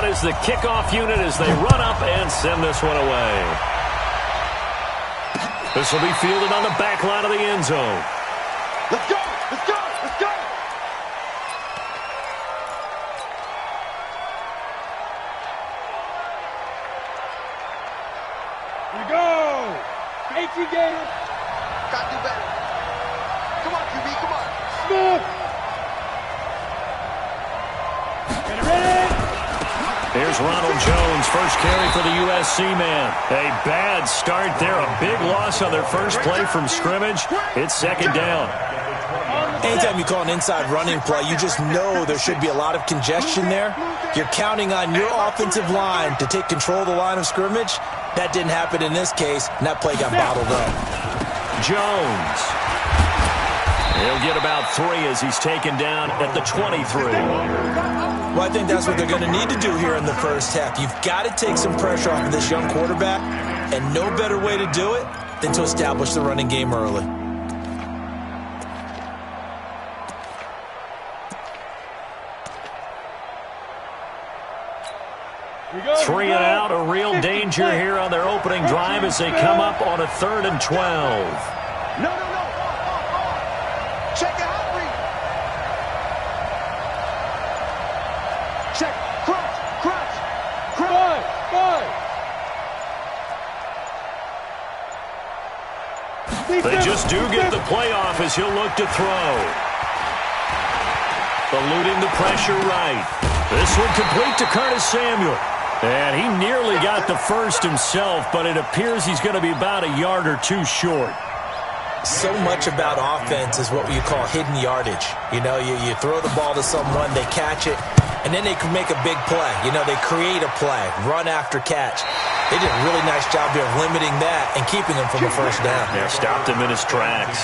out as the kickoff unit as they run up and send this one away. This will be fielded on the back line of the end zone. Let's go! Let's go! Let's go! Here we go! Thank you, Gator. Gotta do better. Come on, QB, come on. Smith! Get ready! Here's Ronald Jones, first carry for the USC man. A bad start there, a big loss on their first play from scrimmage. It's second down. Anytime you call an inside running play, you just know there should be a lot of congestion there. You're counting on your offensive line to take control of the line of scrimmage. That didn't happen in this case, and that play got bottled up. Jones. He'll get about 3 as he's taken down at the 23. Well, I think that's what they're going to need to do here in the first half. You've got to take some pressure off of this young quarterback, and no better way to do it than to establish the running game early. Three and out, a real danger here on their opening drive as they come up on a 3rd and 12. No. Check it out, Reed. Check. Crunch. They just do get the playoff as he'll look to throw. Eluding the pressure right. This one complete to Curtis Samuel. And he nearly got the first himself, but it appears he's going to be about a yard or 2 short. So much about offense is what you call hidden yardage. You know, you throw the ball to someone, they catch it, and then they can make a big play. You know, they create a play, run after catch. They did a really nice job here of limiting that and keeping him from a first down. Yeah, stopped him in his tracks.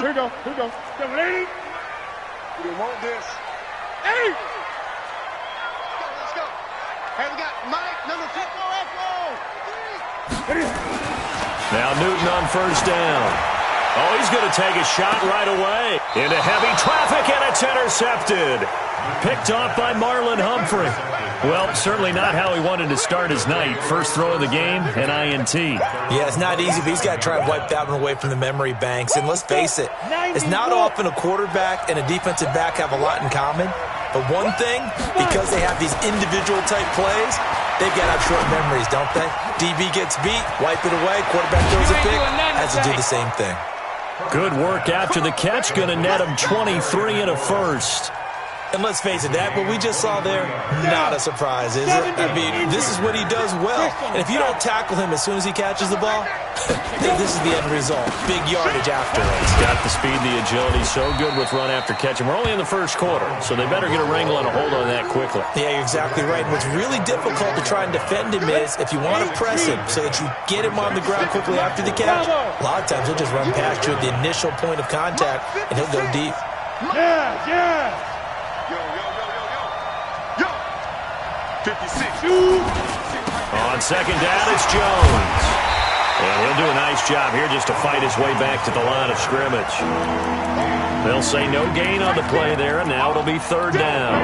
Here we go. Come, lady. We want this. Hey! Let's go. Hey, we got Mike, number 6. Now Newton on first down. Oh, he's going to take a shot right away. Into heavy traffic, and it's intercepted. Picked off by Marlon Humphrey. Well, certainly not how he wanted to start his night. First throw of the game, an INT. Yeah, it's not easy, but he's got to try and wipe that one away from the memory banks. And let's face it, it's not often a quarterback and a defensive back have a lot in common. But one thing, because they have these individual type plays, they've got to have short memories, don't they? DB gets beat, wipe it away, quarterback throws a pick, has to do the same thing. Good work after the catch, going to net him 23 and a first. And let's face it, that what we just saw there, not a surprise, is it? I mean, this is what he does well. And if you don't tackle him as soon as he catches the ball, this is the end result. Big yardage after it. He's got the speed, the agility, so good with run after catch. And we're only in the first quarter, so they better get a wrangle and a hold on that quickly. Yeah, you're exactly right. And what's really difficult to try and defend him is if you want to press him so that you get him on the ground quickly after the catch, a lot of times he'll just run past you at the initial point of contact, and he'll go deep. Yeah. Yo. 56. On second down, it's Jones. And he'll do a nice job here just to fight his way back to the line of scrimmage. They'll say no gain on the play there, and now it'll be 3rd down.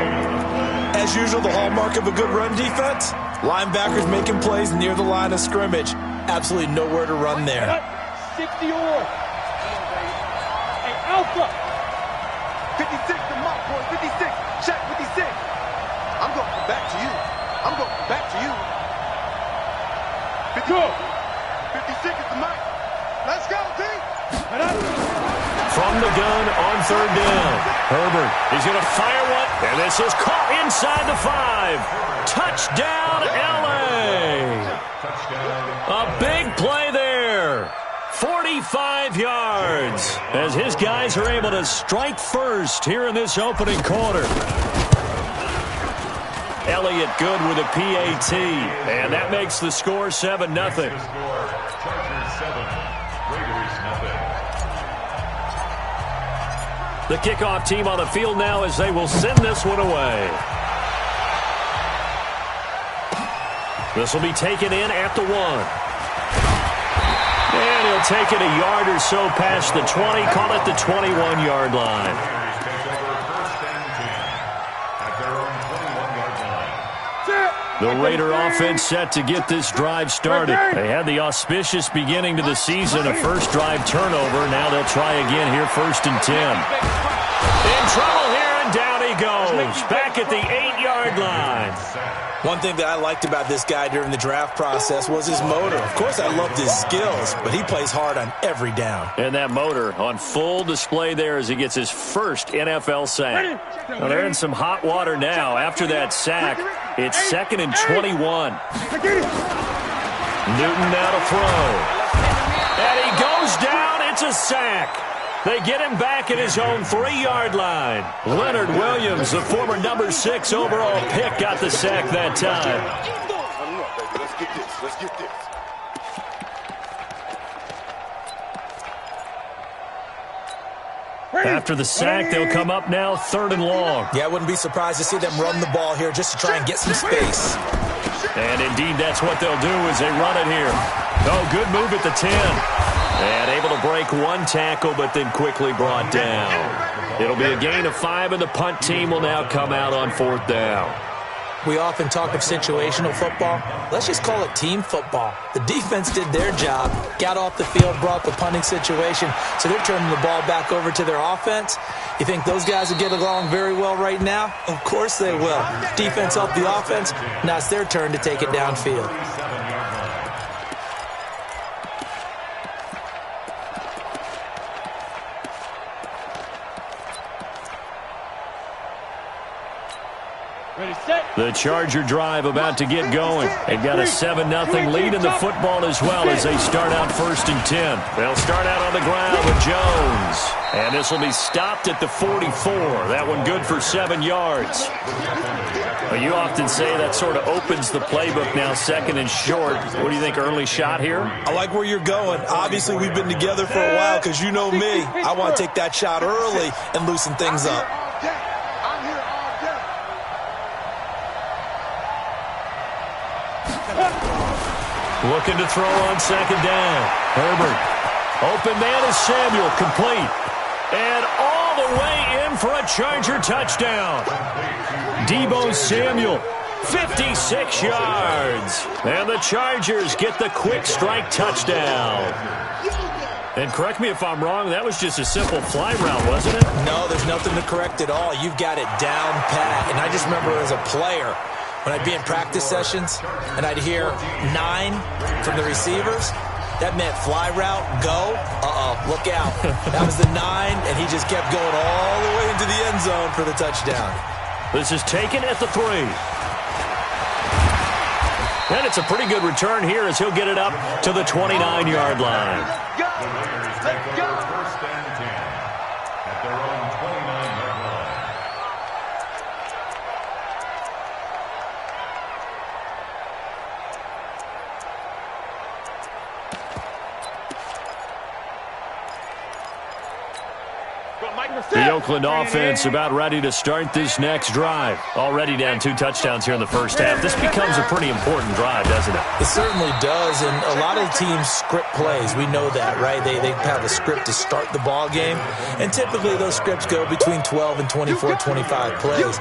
As usual, the hallmark of a good run defense, linebackers making plays near the line of scrimmage. Absolutely nowhere to run there. 60 or. Hey, Alpha. 56 to Mike, boy. 56. Check 56. I'm going back to you. 56 is the Mike. Let's go, T. From the gun on 3rd down. Herbert is going to fire one, and this is caught inside the 5. Touchdown, L.A. A big play there. 45 yards as his guys are able to strike first here in this opening quarter. Elliott good with a PAT. And that makes the score 7-0. The kickoff team on the field now as they will send this one away. This will be taken in at the 1. And he'll take it a yard or so past the 20, call it the 21-yard line. The Raider offense set to get this drive started. They had the auspicious beginning to the season, a first drive turnover. Now they'll try again here, 1st and 10. In trouble here, and down he goes. Back at the 8-yard line. One thing that I liked about this guy during the draft process was his motor. Of course, I loved his skills, but he plays hard on every down. And that motor on full display there as he gets his first NFL sack. Well, they're in some hot water now. After that sack, it's 2nd and 21. Newton now to throw. And he goes down. It's a sack. They get him back at his own 3-yard line. Leonard Williams, the former number 6 overall pick, got the sack that time. Let's get this. Let's get this. After the sack, they'll come up now 3rd and long. Yeah, I wouldn't be surprised to see them run the ball here just to try and get some space. And indeed, that's what they'll do as they run it here. Oh, good move at the 10. And able to break one tackle, but then quickly brought down. It'll be a gain of 5, and the punt team will now come out on 4th down. We often talk of situational football. Let's just call it team football. The defense did their job, got off the field, brought the punting situation, so they're turning the ball back over to their offense. You think those guys will get along very well right now? Of course they will. Defense helped the offense. Now it's their turn to take it downfield. The Charger drive about to get going. They've got a 7-0 lead in the football as well as they start out 1st and 10. They'll start out on the ground with Jones. And this will be stopped at the 44. That one good for 7 yards. Well, you often say that sort of opens the playbook now, 2nd and short. What do you think, early shot here? I like where you're going. Obviously, we've been together for a while because you know me. I want to take that shot early and loosen things up. Looking to throw on 2nd down. Herbert. Open man is Samuel. Complete. And all the way in for a Charger touchdown. Deebo Samuel. 56 yards. And the Chargers get the quick strike touchdown. And correct me if I'm wrong, that was just a simple fly route, wasn't it? No, there's nothing to correct at all. You've got it down pat. And I just remember as a player, when I'd be in practice sessions and I'd hear 9 from the receivers, that meant fly route, go, look out. That was the 9, and he just kept going all the way into the end zone for the touchdown. This is taken at the 3. And it's a pretty good return here as he'll get it up to the 29-yard line. Let's go. The Oakland offense about ready to start this next drive. Already down 2 touchdowns here in the first half. This becomes a pretty important drive, doesn't it? It certainly does, and a lot of teams script plays. We know that, right? They have a script to start the ball game, and typically those scripts go between 12 and 24, 25 plays.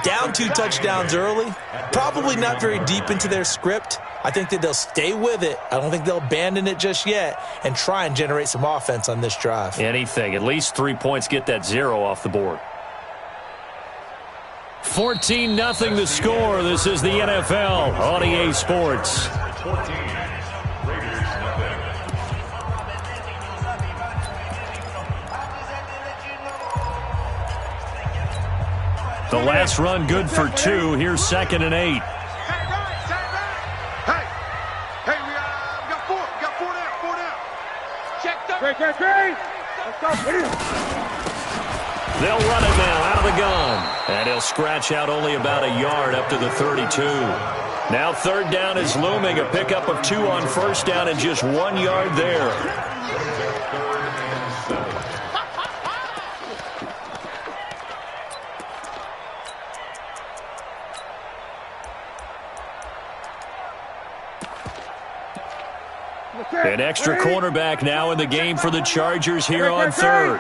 Down 2 touchdowns early, probably not very deep into their script. I think that they'll stay with it. I don't think they'll abandon it just yet and try and generate some offense on this drive. Anything. At least 3 points, get that 0 off the board. 14-0 the score. This is the NFL on EA Sports. The last run good for 2. Here's 2nd and 8. They'll run it now out of the gun. And he'll scratch out only about a yard up to the 32. Now third down is looming. A pickup of 2 on first down and just 1 yard there. An extra cornerback now in the game for the Chargers here on third.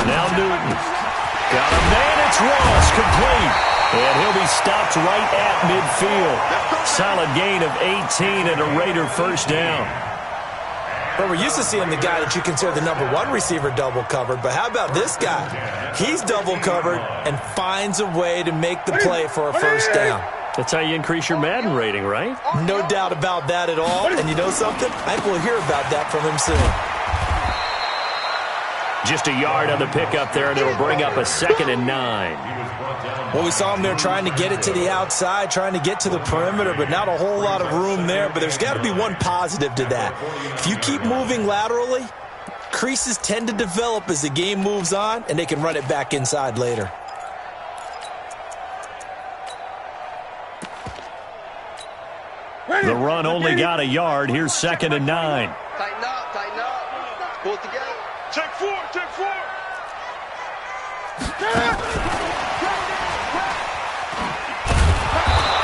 Now Newton. Got a man, it's Ross, complete. And he'll be stopped right at midfield. Solid gain of 18 and a Raider first down. Well, we're used to seeing the guy that you consider the number 1 receiver double covered, but how about this guy? He's double covered and finds a way to make the play for a first down. That's how you increase your Madden rating, right? No doubt about that at all. And you know something? I think we'll hear about that from him soon. Just a yard on the pickup there, and it'll bring up a 2nd and 9. Well, we saw him there trying to get it to the outside, trying to get to the perimeter, but not a whole lot of room there. But there's got to be one positive to that. If you keep moving laterally, creases tend to develop as the game moves on, and they can run it back inside later. The run only got a yard. Here's 2nd and 9. Tighten up, tighten up. Pull it together. Check 4, check 4.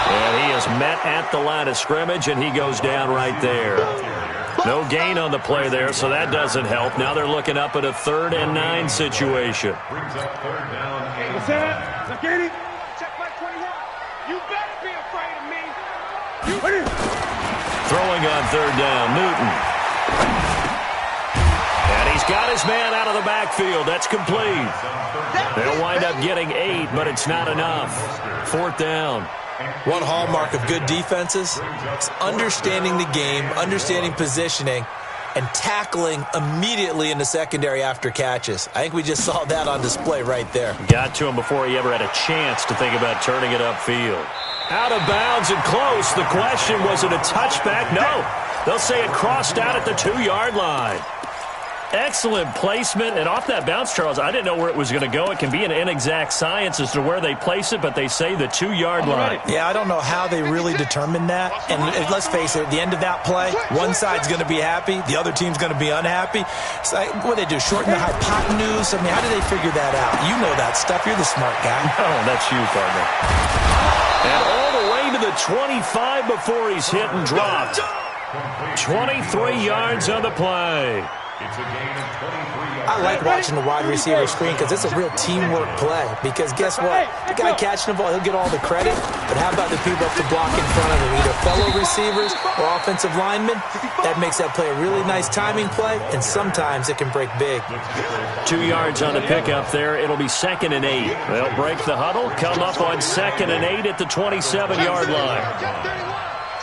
And he is met at the line of scrimmage, and he goes down right there. No gain on the play there, so that doesn't help. Now they're looking up at a 3rd and 9 situation. What's that? Zakiri? Check my 21. You better be afraid of me. Throwing on 3rd down, Newton. And he's got his man out of the backfield. That's complete. They'll wind up getting 8, but it's not enough. 4th down. One hallmark of good defenses is understanding the game, understanding positioning, and tackling immediately in the secondary after catches. I think we just saw that on display right there. Got to him before he ever had a chance to think about turning it upfield. Out of bounds and close. The question, was it a touchback? No. They'll say it crossed out at the 2-yard line. Excellent placement. And off that bounce, Charles, I didn't know where it was going to go. It can be an inexact science as to where they place it, but they say the 2-yard line. Yeah, I don't know how they really determined that. And let's face it, at the end of that play, one side's going to be happy, the other team's going to be unhappy. So what do they do, shorten the hypotenuse? I mean, how do they figure that out? You know that stuff. You're the smart guy. Oh, that's you, partner. And all the way to the 25 before he's hit and dropped. 23 yards on the play. I like watching the wide receiver screen because it's a real teamwork play. Because guess what? The guy catching the ball, he'll get all the credit. But how about the people up to block in front of him? Either fellow receivers or offensive linemen. That makes that play a really nice timing play, and sometimes it can break big. 2 yards on the pickup there. It'll be 2nd and 8. They'll break the huddle, come up on 2nd and 8 at the 27-yard line.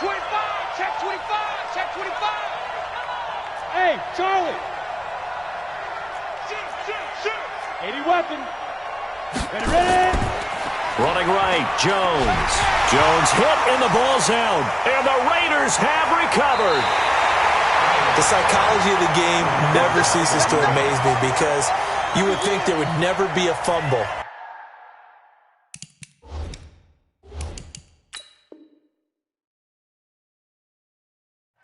Check 25, check 25, check 25. Hey, Charlie. 80 weapon. Ready. Running right, Jones. Jones hit and the ball's out. And the Raiders have recovered. The psychology of the game never ceases to amaze me because you would think there would never be a fumble.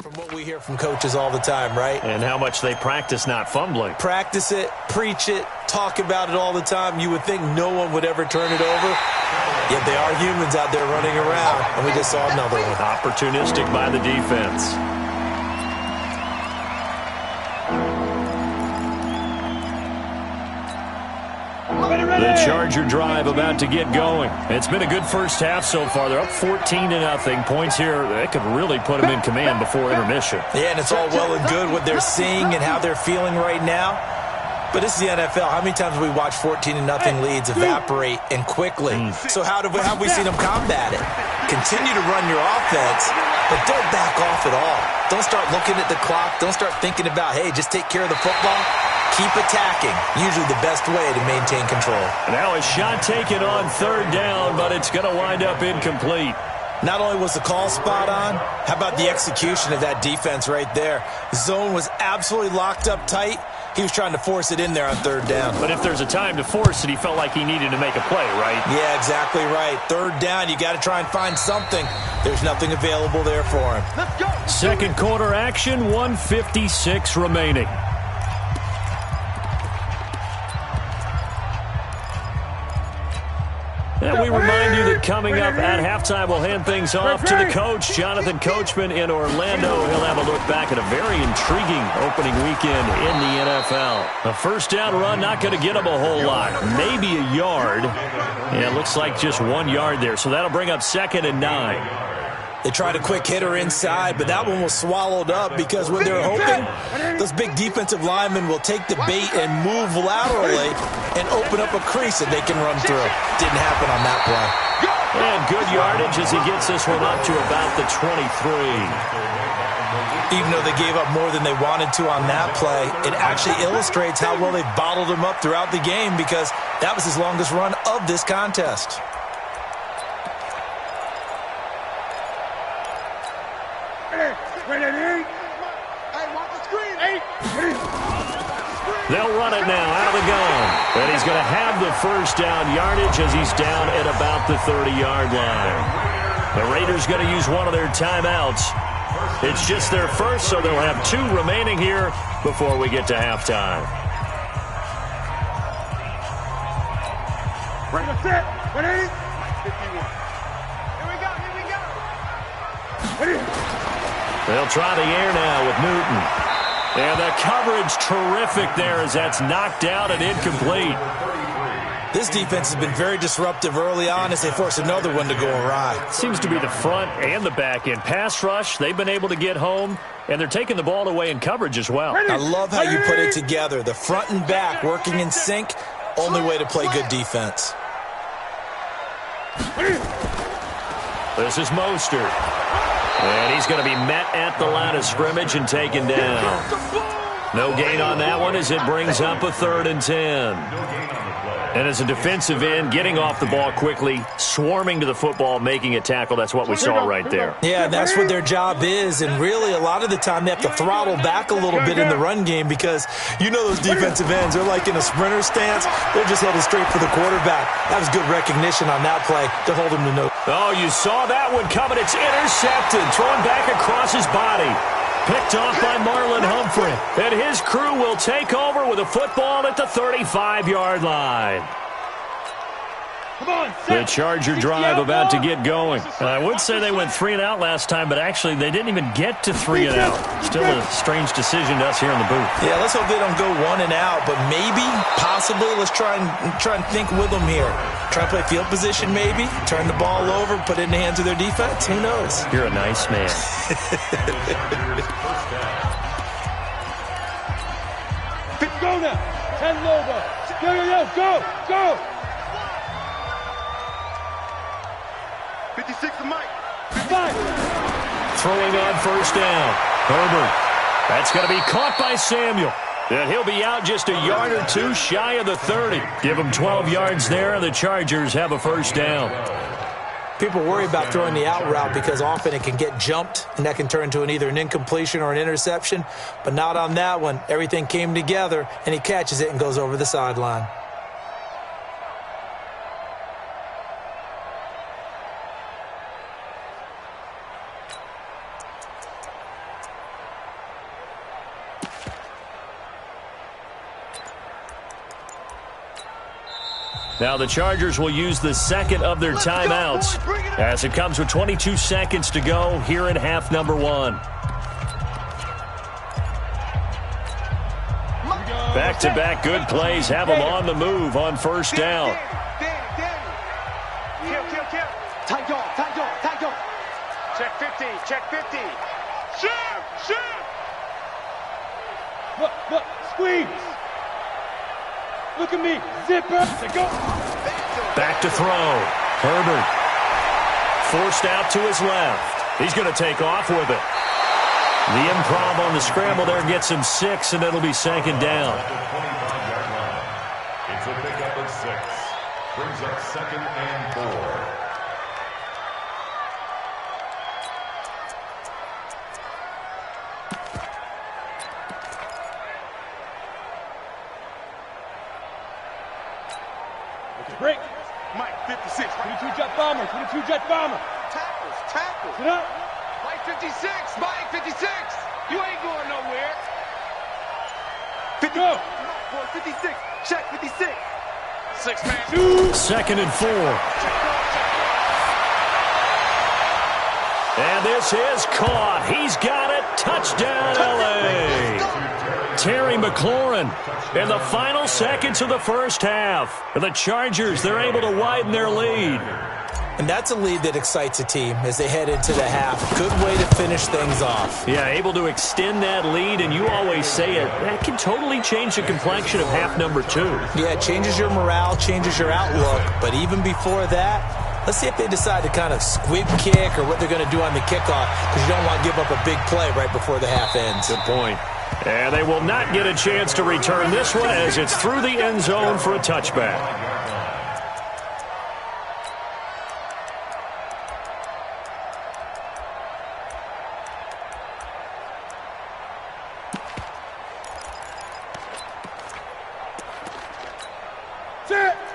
From what we hear from coaches all the time, right? And how much they practice not fumbling. Practice it, preach it, talk about it all the time. You would think no one would ever turn it over. Yet they are humans out there running around, and we just saw another one. Opportunistic by the defense. The Charger drive about to get going. It's been a good first half so far. They're up 14-0. Points here, that could really put them in command before intermission. Yeah, and it's all well and good what they're seeing and how they're feeling right now. But this is the NFL. How many times have we watched 14-0 leads evaporate and quickly? So how have we seen them combat it? Continue to run your offense, but don't back off at all. Don't start looking at the clock. Don't start thinking about, hey, just take care of the football. Keep attacking. Usually the best way to maintain control. Now a shot taken on 3rd down, but it's going to wind up incomplete. Not only was the call spot on, how about the execution of that defense right there? Zone was absolutely locked up tight. He was trying to force it in there on third down. But if there's a time to force it, he felt like he needed to make a play, right? Yeah, exactly right. Third down, you got to try and find something. There's nothing available there for him. Let's go. Second quarter action, 1:56 remaining. And we remind you that coming up at halftime, we'll hand things off to the coach, Jonathan Coachman in Orlando. He'll have a look back at a very intriguing opening weekend in the NFL. A first down run, not going to get him a whole lot. Maybe a yard. Yeah, it looks like just 1 yard there. So that'll bring up 2nd and 9. They tried a quick hitter inside, but that one was swallowed up because when they're hoping, those big defensive linemen will take the bait and move laterally and open up a crease that they can run through. Didn't happen on that play. And good yardage as he gets this one up to about the 23. Even though they gave up more than they wanted to on that play, it actually illustrates how well they bottled them up throughout the game because that was his longest run of this contest. They'll run it now out of the gun. And he's going to have the first down yardage as he's down at about the 30-yard line. The Raiders going to use one of their timeouts. It's just their first, so they'll have 2 remaining here before we get to halftime. Ready, set, ready. 51. Here we go. Ready. They'll try the air now with Newton. And the coverage terrific there as that's knocked out and incomplete. This defense has been very disruptive early on as they force another one to go awry. Seems to be the front and the back end. Pass rush, they've been able to get home, and they're taking the ball away in coverage as well. I love how you put it together. The front and back working in sync, only way to play good defense. This is Mostert. And he's going to be met at the line of scrimmage and taken down. No gain on that one as it brings up a 3rd and 10. And as a defensive end, getting off the ball quickly, swarming to the football, making a tackle, that's what we saw right there. Yeah, that's what their job is, and really a lot of the time they have to throttle back a little bit in the run game because you know those defensive ends, they're like in a sprinter stance, they're just headed straight for the quarterback. That was good recognition on that play to hold him to no. Oh, you saw that one coming. It's intercepted, thrown back across his body. Picked off by Marlon Humphrey. And his crew will take over with a football at the 35-yard line. The Charger drive about to get going. I would say they went 3 and out last time, but actually they didn't even get to 3 and out. Still a strange decision to us here in the booth. Yeah, let's hope they don't go 1 and out, but maybe, possibly, let's try and think with them here. Try to play field position maybe, turn the ball over, put it in the hands of their defense. Who knows? You're a nice man. Go now. 10 Lobo. Go. 56 to Mike. 5. Throwing on first down. Herbert. That's going to be caught by Samuel. And he'll be out just a yard or 2 shy of the 30. Give him 12 yards there, and the Chargers have a first down. People worry about throwing the out route because often it can get jumped, and that can turn into either an incompletion or an interception. But not on that one. Everything came together, and he catches it and goes over the sideline. Now the Chargers will use the second of their timeouts as it comes with 22 seconds to go here in half number 1. Back-to-back good plays have them on the move on first down. Check 50. Shoot. Look, squeeze. Look at me. Zipper. Go. Back to throw. Herbert. Forced out to his left. He's going to take off with it. The improv on the scramble there gets him 6, and it'll be 2nd down. It's a pickup of 6. Brings up 2nd and 4. Break. Mike, 56. 22 jet bomber. 22 jet bomber. Tackles. Sit up. Mike, 56. Mike, 56. You ain't going nowhere. 50. Go. 56. Check, 56. 6-man. 2nd and 4. And this is caught. He's got it. Touchdown, L.A. Terry McLaurin in the final seconds of the first half. The Chargers, they're able to widen their lead. And that's a lead that excites a team as they head into the half. Good way to finish things off. Yeah, able to extend that lead, and you always say it, that can totally change the complexion of half number 2. Yeah, it changes your morale, changes your outlook. But even before that, let's see if they decide to kind of squib kick or what they're going to do on the kickoff, because you don't want to give up a big play right before the half ends. Good point. And they will not get a chance to return this one as it's through the end zone for a touchback.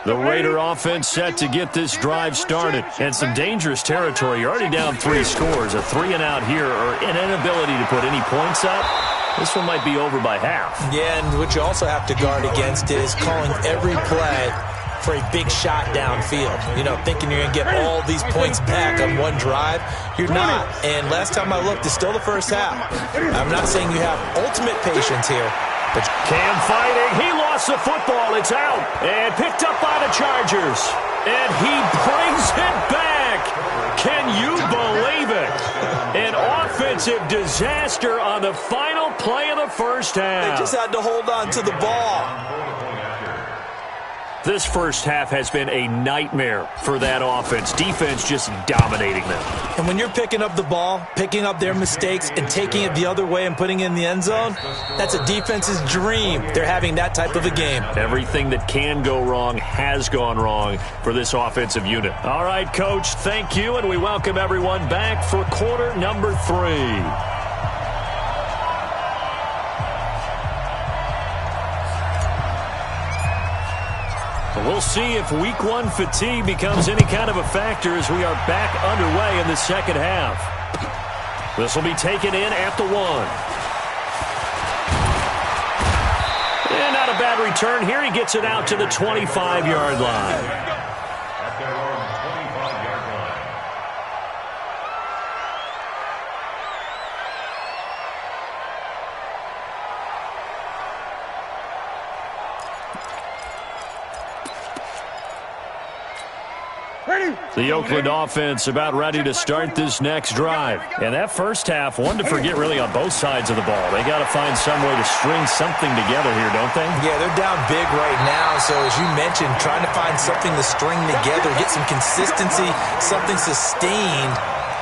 The Raider offense set to get this drive started. And some dangerous territory. You're already down 3 scores. A 3-and-out here or an inability to put any points up. This one might be over by half. Yeah, and what you also have to guard against is calling every play for a big shot downfield. You know, thinking you're going to get all these points back on one drive. You're not. And last time I looked, it's still the first half. I'm not saying you have ultimate patience here. But Cam fighting. He lost the football. It's out. And picked up by the Chargers. And he brings it back. Can you believe it? An offensive disaster on the final play of the first half. They just had to hold on to the ball. This first half has been a nightmare for that offense. Defense just dominating them. And when you're picking up the ball, picking up their mistakes, and taking it the other way and putting it in the end zone, that's a defense's dream. They're having that type of a game. Everything that can go wrong has gone wrong for this offensive unit. All right, Coach, thank you, and we welcome everyone back for quarter number 3. We'll see if week 1 fatigue becomes any kind of a factor as we are back underway in the second half. This will be taken in at the 1. And not a bad return here. He gets it out to the 25-yard line. The Oakland offense about ready to start this next drive. And that first half, one to forget really on both sides of the ball. They got to find some way to string something together here, don't they? Yeah, they're down big right now. So as you mentioned, trying to find something to string together, get some consistency, something sustained,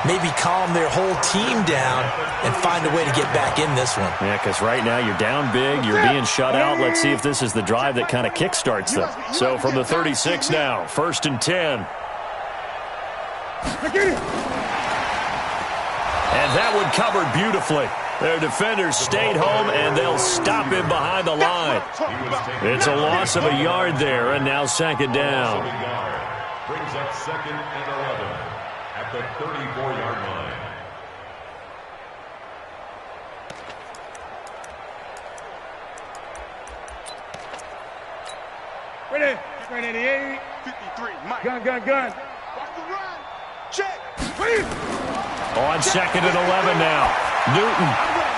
maybe calm their whole team down and find a way to get back in this one. Yeah, because right now you're down big, you're being shut out. Let's see if this is the drive that kind of kickstarts them. So from the 36 now, 1st and 10. And that one covered beautifully. Their defenders stayed home, and they'll stop him behind the line. It's a loss of a yard there, and now 2nd down. Brings up 2nd and 11 at the 34-yard line. Ready. 88. 53. Mike. Gun. Watch the run. Check. On 2nd and 11 now. Newton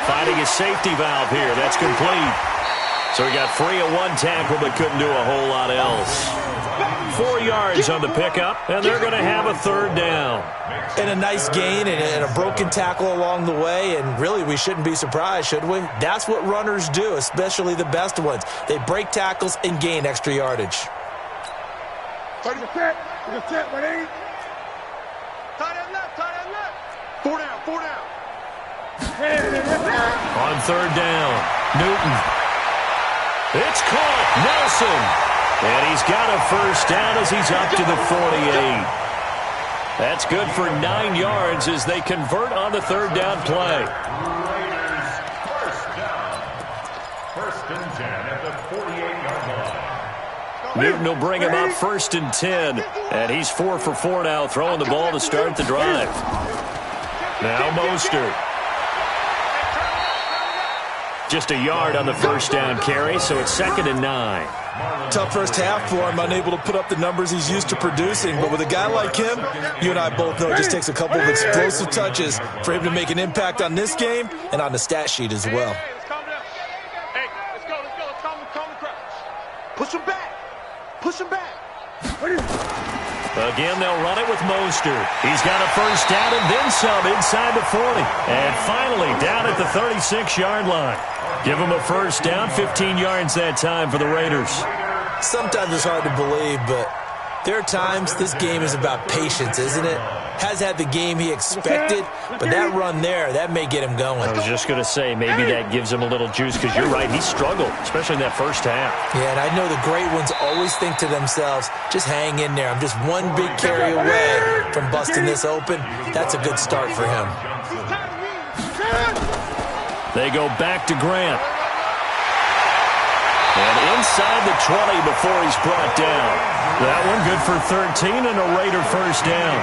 finding a safety valve here. That's complete. So he got free of one tackle but couldn't do a whole lot else. 4 yards on the pickup, and they're going to have a 3rd down. And a nice gain and a broken tackle along the way, and really we shouldn't be surprised, should we? That's what runners do, especially the best ones. They break tackles and gain extra yardage. 30%. 1-8. Tight end left. 4 down. On 3rd down, Newton. It's caught. Nelson. And he's got a 1st down as he's up to the 48. That's good for 9 yards as they convert on the 3rd down play. and 10 at the 48-yard line. Newton will bring him up 1st and 10. And he's 4 for 4 now, throwing the ball to start the drive. Now Mostert. Just a yard on the first down carry, so it's 2nd and 9. Tough first half for him, unable to put up the numbers he's used to producing. But with a guy like him, you and I both know it just takes a couple of explosive touches for him to make an impact on this game and on the stat sheet as well. Let's calm down. Hey, let's go. Let's calm the crowd. Push him back. Push him back. Again, they'll run it with Mostert. He's got a first down and then some inside the 40. And finally, down at the 36-yard line. Give him a first down, 15 yards that time for the Raiders. Sometimes it's hard to believe, but there are times this game is about patience, isn't it? Has had the game he expected, but that run there, that may get him going. I was just going to say, maybe that gives him a little juice, because you're right, he struggled, especially in that first half. Yeah, and I know the great ones always think to themselves, just hang in there. I'm just one big carry away from busting this open. That's a good start for him. They go back to Grant. And inside the 20 before he's brought down. That one good for 13 and a Raider first down.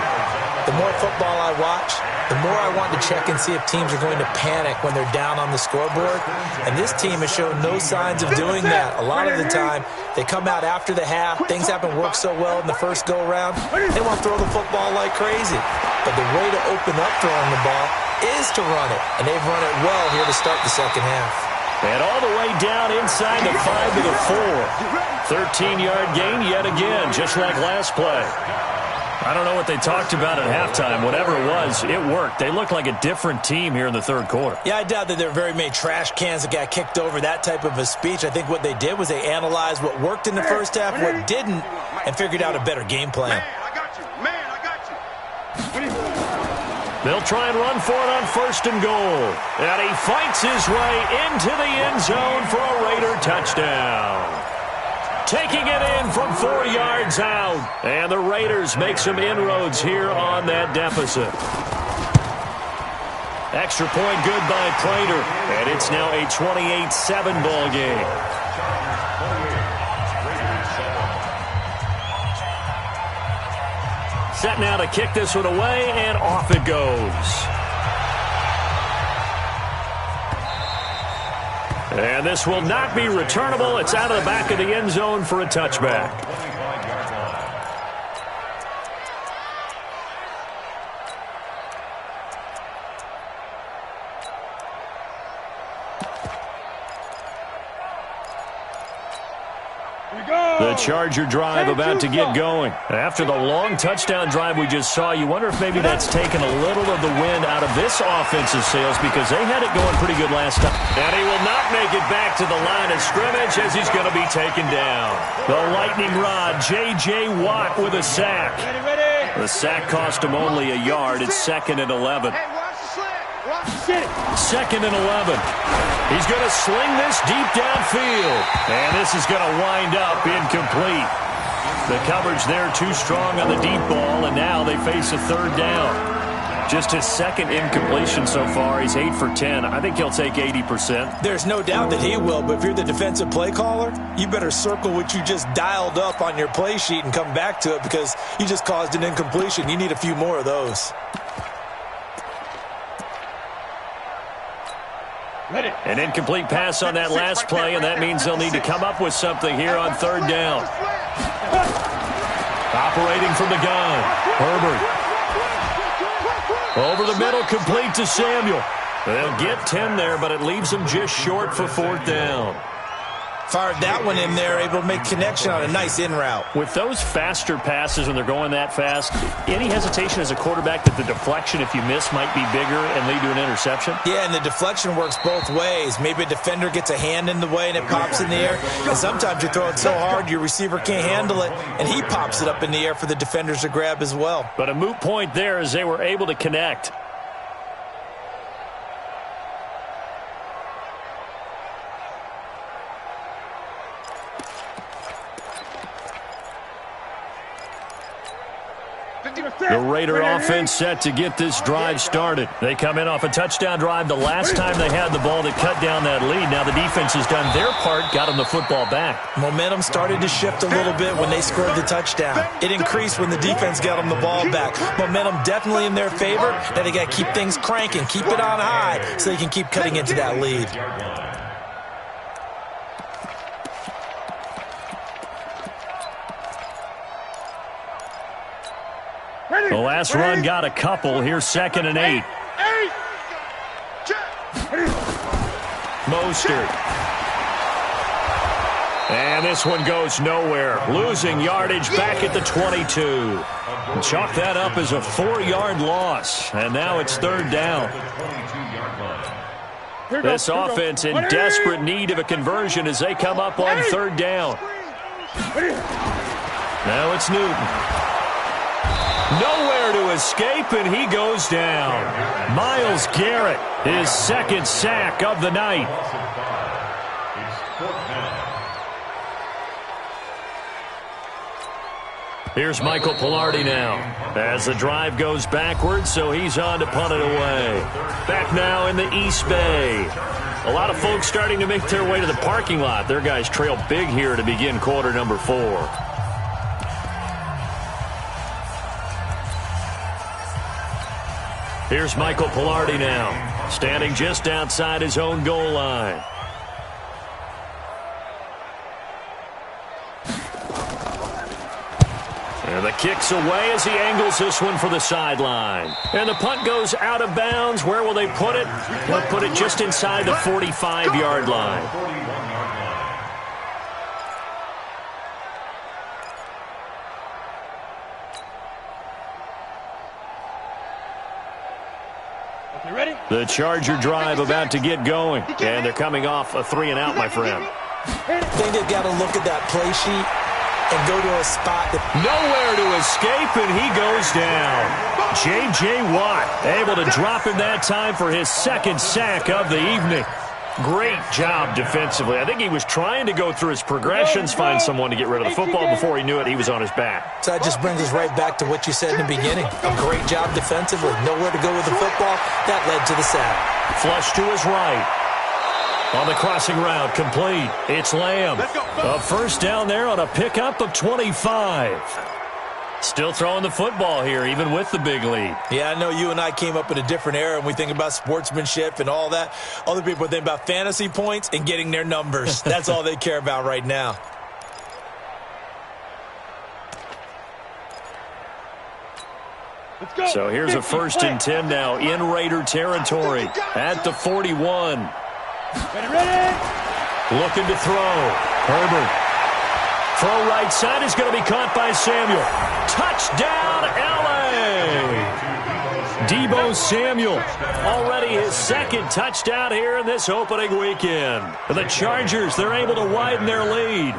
The more football I watch, the more I want to check and see if teams are going to panic when they're down on the scoreboard. And this team has shown no signs of doing that. A lot of the time, they come out after the half. Things haven't worked so well in the first go-around. They want to throw the football like crazy. But the way to open up throwing the ball is to run it. And they've run it well here to start the second half. And all the way down inside the 5 to the 4. 13-yard gain yet again, just like last play. I don't know what they talked about at halftime. Whatever it was, it worked. They looked like a different team here in the third quarter. Yeah, I doubt that there are very many trash cans that got kicked over, that type of a speech. I think what they did was they analyzed what worked in the first half, what didn't, and figured out a better game plan. Man, I got you. Man, I got you. They'll try and run for it on 1st and goal. And he fights his way into the end zone for a Raider touchdown. Taking it in from 4 yards out. And the Raiders make some inroads here on that deficit. Extra point good by Prater. And it's now a 28-7 ball game. Set now to kick this one away, and off it goes. And this will not be returnable. It's out of the back of the end zone for a touchback. The Charger drive about to get going. After the long touchdown drive we just saw, you wonder if maybe that's taken a little of the wind out of this offensive sails, because they had it going pretty good last time. And he will not make it back to the line of scrimmage as he's going to be taken down. The lightning rod, J.J. Watt with a sack. The sack cost him only a yard. It's 2nd and 11. Hey, watch the slant. Watch the slant. 2nd and 11. He's going to sling this deep downfield. And this is going to wind up incomplete. The coverage there too strong on the deep ball, and now they face a 3rd down. Just his 2nd incompletion so far. He's 8 for 10. I think he'll take 80%. There's no doubt that he will, but if you're the defensive play caller, you better circle what you just dialed up on your play sheet and come back to it, because you just caused an incompletion. You need a few more of those. An incomplete pass on that last play, and that means they'll need to come up with something here on 3rd down. Operating from the gun, Herbert. Over the middle, complete to Samuel. They'll get 10 there, but it leaves them just short for 4th down. Fired that one in there, able to make connection on a nice in route. With those faster passes when they're going that fast, any hesitation as a quarterback that the deflection, if you miss, might be bigger and lead to an interception? Yeah, and the deflection works both ways. Maybe a defender gets a hand in the way and it pops in the air. And sometimes you throw it so hard your receiver can't handle it, and he pops it up in the air for the defenders to grab as well. But a moot point there as they were able to connect. The Raider offense set to get this drive started. They come in off a touchdown drive the last time they had the ball to cut down that lead. Now the defense has done their part, got them the football back. Momentum started to shift a little bit when they scored the touchdown. It increased when the defense got them the ball back. Momentum definitely in their favor. Now they got to keep things cranking, keep it on high so they can keep cutting into that lead. The last run got a couple. Here's 2nd and 8. Mostert. And this one goes nowhere. Losing yardage back at the 22. Chalk that up as a 4-yard loss. And now it's 3rd down. This offense in desperate need of a conversion as they come up on 3rd down. Now it's Newton. Nowhere to escape, and he goes down. Myles Garrett, his 2nd sack of the night. Here's Michael Palardy now as the drive goes backwards, so he's on to punt it away. Back now in the East Bay. A lot of folks starting to make their way to the parking lot. Their guys trail big here to begin quarter number 4. Here's Michael Palardy now, standing just outside his own goal line. And the kick's away as he angles this one for the sideline. And the punt goes out of bounds. Where will they put it? They'll put it just inside the 45-yard line. The Charger drive about to get going. And they're coming off a 3-and-out, my friend. I think they've got to look at that play sheet and go to a spot that... Nowhere to escape, and he goes down. J.J. Watt able to drop him that time for his 2nd sack of the evening. Great job defensively. I think he was trying to go through his progressions, find someone to get rid of the football. Before he knew it, he was on his back. So that just brings us right back to what you said in the beginning. A great job defensively. Nowhere to go with the football. That led to the sack. Flush to his right. On the crossing route, complete. It's Lamb. A 1st down there on a pickup of 25. Still throwing the football here, even with the big lead. Yeah, I know you and I came up in a different era, and we think about sportsmanship and all that. Other people think about fantasy points and getting their numbers. That's all they care about right now. So here's a 1st and 10 now in Raider territory at the 41. Looking to throw. Herbert. Throw right side is going to be caught by Samuel. Touchdown, L.A. Deebo Samuel, already his 2nd touchdown here in this opening weekend. And the Chargers, they're able to widen their lead.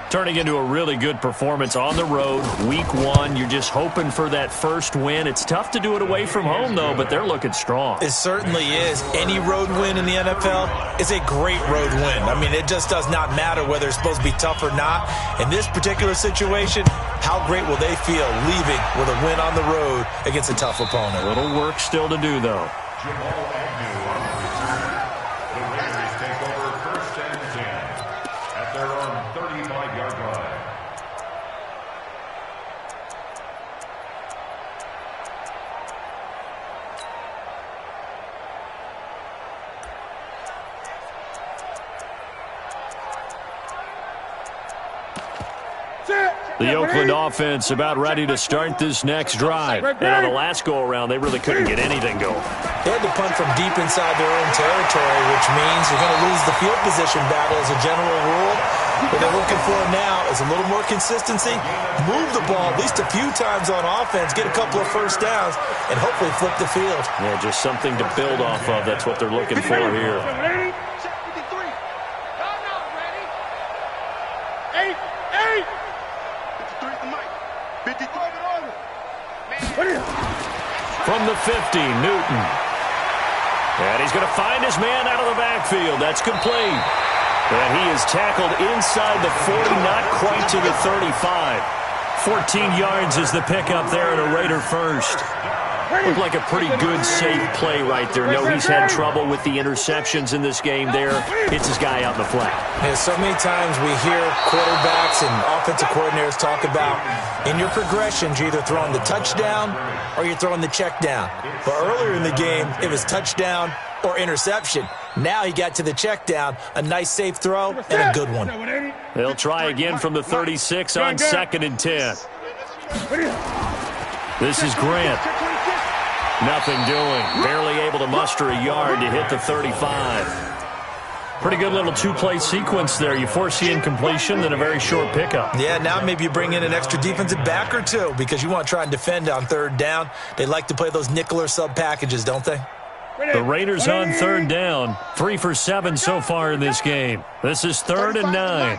Turning into a really good performance on the road. Week 1, you're just hoping for that first win. It's tough to do it away from home, though, but they're looking strong. It certainly is. Any road win in the NFL is a great road win. I mean, it just does not matter whether it's supposed to be tough or not. In this particular situation, how great will they feel leaving with a win on the road against a tough opponent? A little work still to do, though. The Oakland offense about ready to start this next drive. And on the last go-around, they really couldn't get anything going. They had to punt from deep inside their own territory, which means you're going to lose the field position battle as a general rule. What they're looking for now is a little more consistency, move the ball at least a few times on offense, get a couple of 1st downs, and hopefully flip the field. Yeah, just something to build off of. That's what they're looking for here. From the 50, Newton. And he's going to find his man out of the backfield. That's complete. And he is tackled inside the 40, not quite to the 35. 14 yards is the pickup there at a Raider first. Looked like a pretty good, safe play right there. No, he's had trouble with the interceptions in this game there. Hits his guy out in the flat. Yeah, so many times we hear quarterbacks and offensive coordinators talk about in your progressions, you're either throwing the touchdown or you're throwing the check down. But earlier in the game, it was touchdown or interception. Now he got to the check down, a nice safe throw, and a good one. They'll try again from the 36 on 2nd and 10. This is Grant. Nothing doing. Barely able to muster a yard to hit the 35. Pretty good little two-play sequence there. You force the incompletion, then a very short pickup. Yeah, now maybe you bring in an extra defensive back or two because you want to try and defend on 3rd down. They like to play those nickel or sub packages, don't they? The Raiders on 3rd down. 3 for 7 so far in this game. This is 3rd and 9.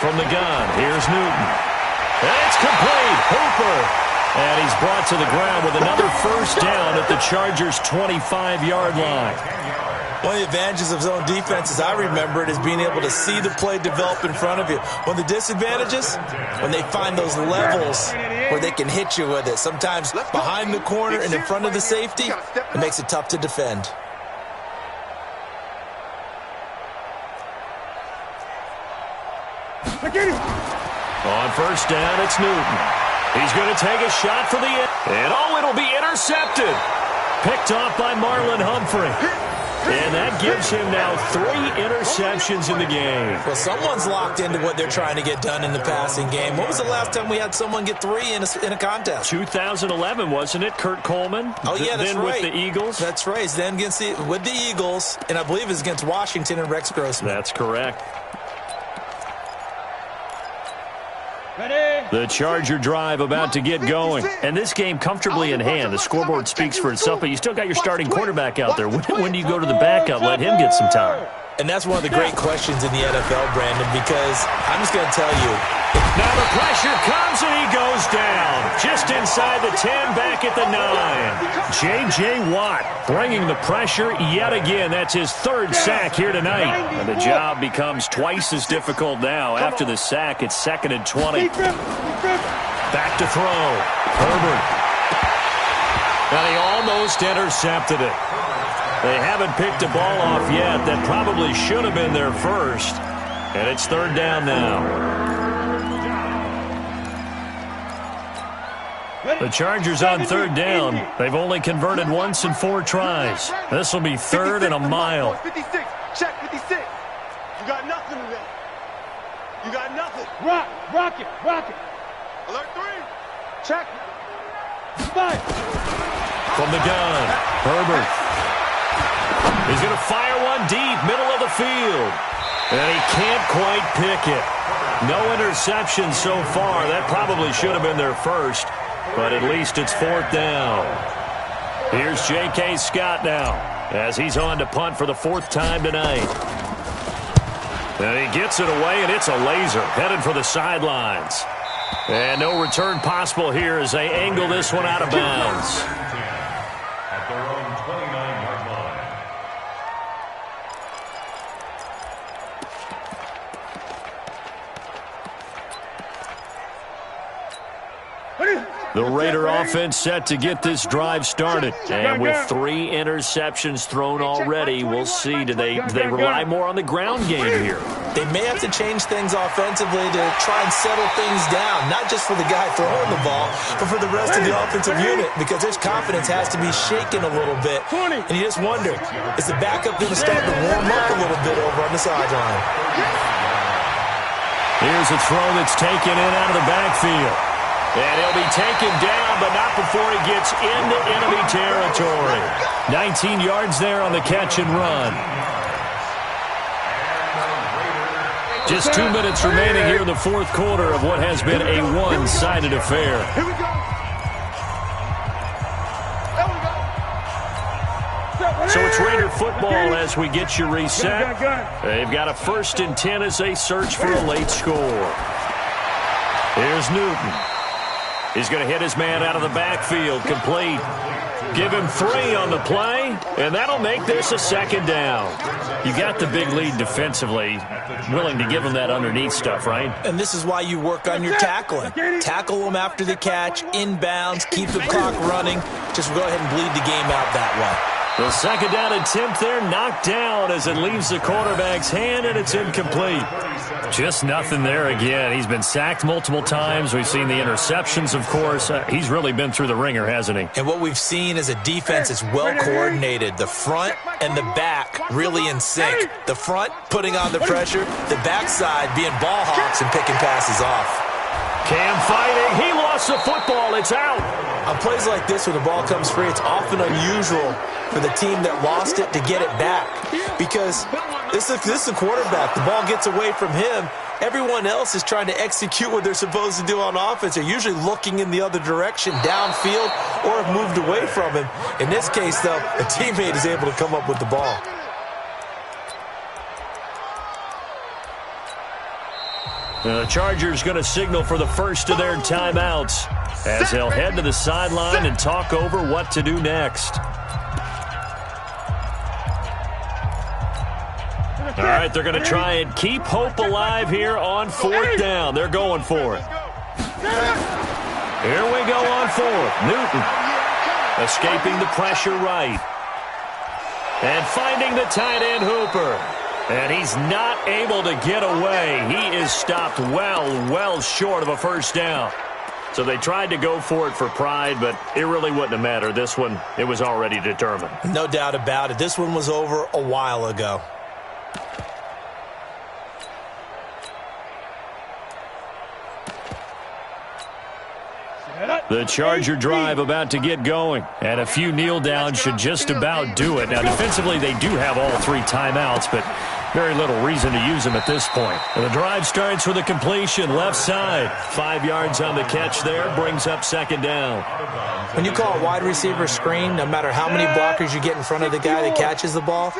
From the gun, here's Newton. And it's complete. Hooper. And he's brought to the ground with another first down at the Chargers' 25-yard line. One of the advantages of zone defense, as I remember it, is being able to see the play develop in front of you. One of the disadvantages, when they find those levels where they can hit you with it. Sometimes behind the corner and in front of the safety, it makes it tough to defend. On first down, it's Newton. He's going to take a shot for the end. And, it'll be intercepted. Picked off by Marlon Humphrey. And that gives him now 3 interceptions in the game. Well, someone's locked into what they're trying to get done in the passing game. When was the last time we had someone get 3 in a contest? 2011, wasn't it? Kurt Coleman? Oh, yeah, that's then right. With the Eagles? That's right. Then with the Eagles, and I believe it's against Washington and Rex Grossman. That's correct. The Charger drive about to get going. And this game comfortably in hand. The scoreboard speaks for itself, but you still got your starting quarterback out there. When do you go to the backup, let him get some time? And that's one of the great questions in the NFL, Brandon, because I'm just going to tell you. Now the pressure comes and he goes down. Just inside the 10, back at the 9. J.J. Watt bringing the pressure yet again. That's his 3rd sack here tonight. And the job becomes twice as difficult now. After the sack, it's 2nd and 20. Back to throw. Herbert. And he almost intercepted it. They haven't picked a ball off yet. That probably should have been their first. And it's 3rd down now. The Chargers on 3rd down. They've only converted once in 4 tries. This will be 3rd and a mile. 56. Check 56. You got nothing today. You got nothing. Rock it. Alert 3. Check. 5. From the gun, Herbert. He's going to fire one deep, middle of the field. And he can't quite pick it. No interception so far. That probably should have been their first. But at least it's 4th down. Here's J.K. Scott now as he's on to punt for the 4th time tonight. And he gets it away, and it's a laser headed for the sidelines. And no return possible here as they angle this one out of bounds. At their own 29-yard line. The Raider offense set to get this drive started. And with 3 interceptions thrown already, we'll see. Do they rely more on the ground game here? They may have to change things offensively to try and settle things down, not just for the guy throwing the ball, but for the rest of the offensive unit, because his confidence has to be shaken a little bit. And you just wonder, is the backup going to start to warm up a little bit over on the sideline? Here's a throw that's taken in out of the backfield. And he'll be taken down, but not before he gets into enemy territory. 19 yards there on the catch and run. Just 2 minutes remaining here in the 4th quarter of what has been a one-sided affair. Here we go. So it's Raider football as we get you reset. They've got a 1st and 10 as they search for a late score. Here's Newton. He's going to hit his man out of the backfield, complete. Give him 3 on the play, and that'll make this a 2nd down. You got the big lead defensively, willing to give him that underneath stuff, right? And this is why you work on your tackling. Tackle them after the catch, inbounds, keep the clock running. Just go ahead and bleed the game out that way. The 2nd down attempt there knocked down as it leaves the quarterback's hand, and it's incomplete. Just nothing there again. He's been sacked multiple times. We've seen the interceptions, of course. He's really been through the ringer, hasn't he? And what we've seen is a defense that's well coordinated. The front and the back really in sync. The front putting on the pressure, the backside being ball hawks and picking passes off. Cam fighting. He lost the football. It's out. On plays like this where the ball comes free, it's often unusual for the team that lost it to get it back. Because this is the quarterback. The ball gets away from him. Everyone else is trying to execute what they're supposed to do on offense. They're usually looking in the other direction, downfield, or have moved away from him. In this case, though, a teammate is able to come up with the ball. The Chargers going to signal for the first of their timeouts as they'll head to the sideline and talk over what to do next. All right, they're going to try and keep hope alive here on 4th down. They're going for it. Here we go on 4th. Newton escaping the pressure right. And finding the tight end Hooper. And he's not able to get away. He is stopped well short of a first down. So they tried to go for it for pride, but it really wouldn't have mattered. This one, it was already determined. No doubt about it. This one was over a while ago. The Charger drive about to get going, and a few kneel downs should just about do it. Now, defensively, they do have all 3 timeouts, but very little reason to use them at this point. And the drive starts with a completion left side. 5 yards on the catch there, brings up 2nd down. When you call a wide receiver screen, no matter how many blockers you get in front of the guy that catches the ball,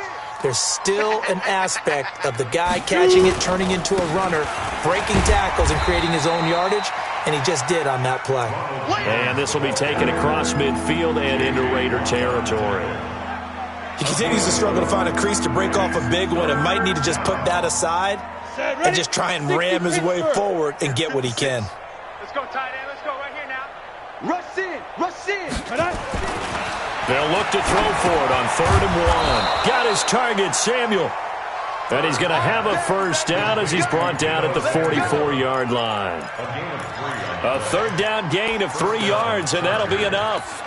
there's still an aspect of the guy catching it, turning into a runner, breaking tackles and creating his own yardage, and he just did on that play. And this will be taken across midfield and into Raider territory. He continues to struggle to find a crease to break off a big one and might need to just put that aside and just try and ram his way forward and get what he can. Let's go, tight end. Let's go right here now. Rush in. Rush in. They'll look to throw for it on 3rd and 1. Got his target, Samuel. And he's going to have a first down as he's brought down at the 44-yard line. A 3rd down gain of 3 yards, and that'll be enough.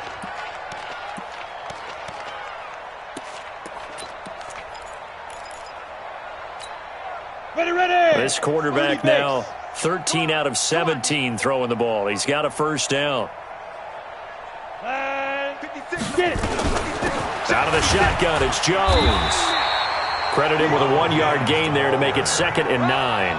Ready. This quarterback now 13 out of 17 throwing the ball. He's got a first down. Out of the shotgun, it's Jones. Credit him with a 1-yard gain there to make it 2nd and 9.